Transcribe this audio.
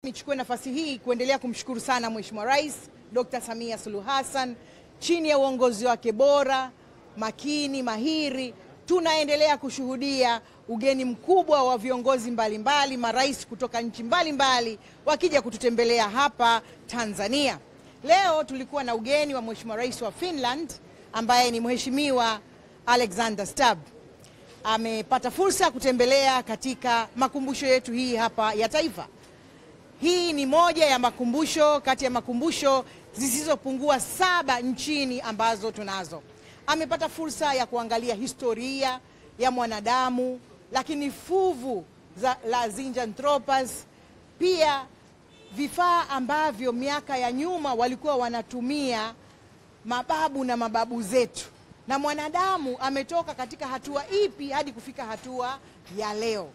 Nichukue nafasi hii kuendelea kumshukuru sana Mheshimiwa Rais Dr. Samia Suluhu Hassan. Chini ya uongozi wake bora, makini, mahiri, tunaendelea kushuhudia ugeni mkubwa wa viongozi mbalimbali, marais kutoka nchi mbalimbali wakija kututembelea hapa Tanzania. Leo tulikuwa na ugeni wa Mheshimiwa Rais wa Finland ambaye ni Mheshimiwa Alexander Stubb. Amepata fursa ya kutembelea katika makumbusho yetu hii hapa ya taifa. Hii ni moja ya makumbusho kati ya makumbusho zisizopungua 7 nchini ambazo tunazo. Amepata fursa ya kuangalia historia ya mwanadamu, lakini fuvu la Zinjanthropus, pia vifaa ambavyo miaka ya nyuma walikuwa wanatumia mababu na mababu zetu, na mwanadamu ametoka katika hatua ipi hadi kufika hatua ya leo.